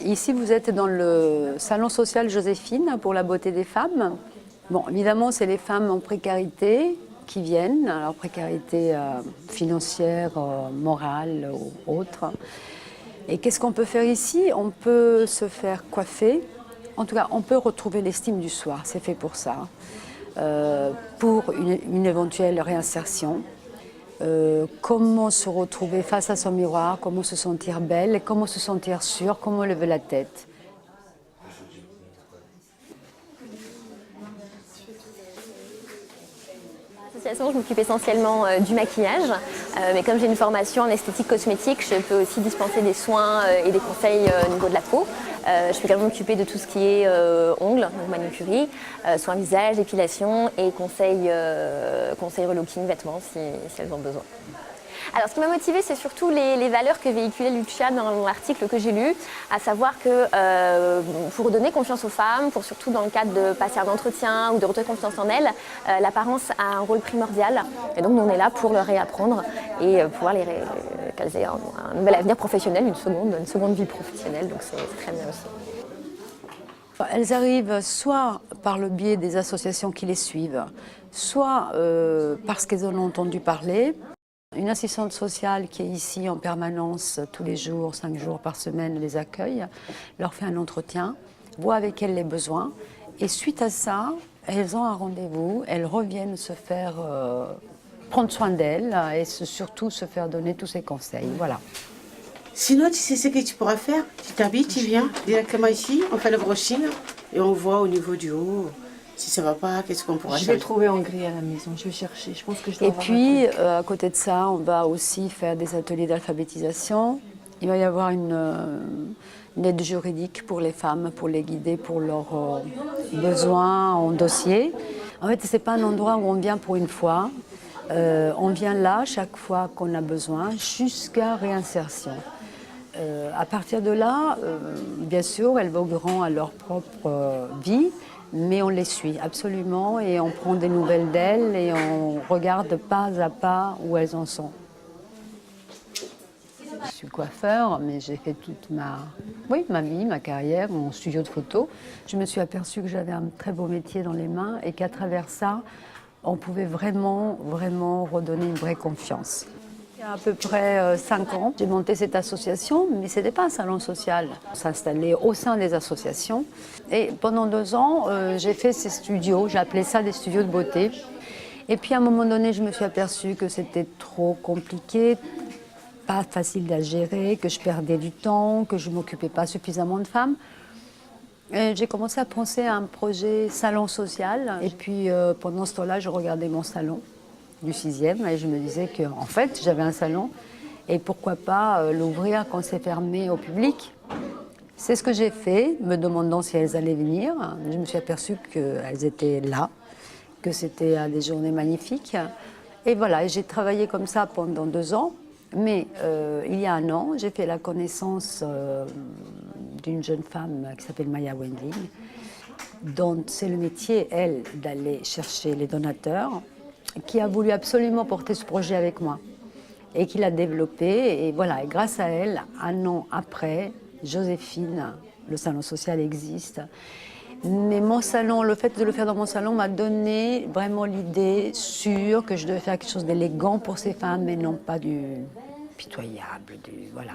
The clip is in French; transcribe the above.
Ici, vous êtes dans le salon social Joséphine pour la beauté des femmes. Bon, évidemment, c'est les femmes en précarité qui viennent, alors précarité financière, morale ou autre. Et qu'est-ce qu'on peut faire ici? On peut se faire coiffer. En tout cas, on peut retrouver l'estime du soi, c'est fait pour ça. Pour une éventuelle réinsertion. Comment se retrouver face à son miroir, comment se sentir belle, comment se sentir sûre, comment lever la tête. Je m'occupe essentiellement du maquillage, mais comme j'ai une formation en esthétique cosmétique, je peux aussi dispenser des soins et des conseils au niveau de la peau. Je peux également m'occuper de tout ce qui est ongles, donc manucurie, soins visage, épilation et conseils relooking vêtements si elles ont besoin. Alors, ce qui m'a motivée, c'est surtout les valeurs que véhiculait Lucia dans l'article que j'ai lu, à savoir que pour donner confiance aux femmes, pour surtout dans le cadre de passer un entretien ou de retrouver confiance en elles, l'apparence a un rôle primordial. Et donc, nous, on est là pour leur réapprendre et pouvoir qu'elles aient un nouvel avenir professionnel, une seconde vie professionnelle. Donc, c'est très bien aussi. Elles arrivent soit par le biais des associations qui les suivent, soit parce qu'elles en ont entendu parler. Une assistante sociale qui est ici en permanence tous les jours, 5 jours par semaine, les accueille, leur fait un entretien, voit avec elles les besoins et suite à ça, elles ont un rendez-vous, elles reviennent se faire prendre soin d'elles et surtout se faire donner tous ces conseils. Voilà. Sinon, tu sais ce que tu pourras faire? Tu t'habilles, tu viens directement ici, on fait le brushing et on voit au niveau du haut. Si ça ne va pas, qu'est-ce qu'on pourra changer? Je vais trouver en gris à la maison, je vais chercher. Je pense que je dois avoir puis, à côté de ça, on va aussi faire des ateliers d'alphabétisation. Il va y avoir une aide juridique pour les femmes, pour les guider pour leurs besoins en dossier. En fait, ce n'est pas un endroit où on vient pour une fois. On vient là chaque fois qu'on a besoin, jusqu'à réinsertion. À partir de là, bien sûr, elles vogueront à leur propre vie. Mais on les suit absolument et on prend des nouvelles d'elles et on regarde pas à pas où elles en sont. Je suis coiffeur, mais j'ai fait toute ma vie, ma carrière, mon studio de photo. Je me suis aperçue que j'avais un très beau métier dans les mains et qu'à travers ça, on pouvait vraiment redonner une vraie confiance. Il y a à peu près 5 ans, j'ai monté cette association, mais ce n'était pas un salon social. On s'installait au sein des associations. Et pendant 2 ans, j'ai fait ces studios, j'appelais ça des studios de beauté. Et puis à un moment donné, je me suis aperçue que c'était trop compliqué, pas facile à gérer, que je perdais du temps, que je ne m'occupais pas suffisamment de femmes. J'ai commencé à penser à un projet salon social. Et puis pendant ce temps-là, je regardais mon salon du 6e et je me disais qu'en fait j'avais un salon et pourquoi pas l'ouvrir quand c'est fermé au public. C'est ce que j'ai fait, me demandant si elles allaient venir. Je me suis aperçue qu'elles étaient là, que c'était des journées magnifiques. Et voilà, j'ai travaillé comme ça pendant 2 ans. Mais il y a 1 an, j'ai fait la connaissance d'une jeune femme qui s'appelle Maya Wendling, dont c'est le métier, elle, d'aller chercher les donateurs, qui a voulu absolument porter ce projet avec moi et qui l'a développé. Et voilà, et grâce à elle, 1 an après, Joséphine, le salon social existe. Mais mon salon, le fait de le faire dans mon salon m'a donné vraiment l'idée sûre que je devais faire quelque chose d'élégant pour ces femmes, mais non pas du pitoyable, voilà.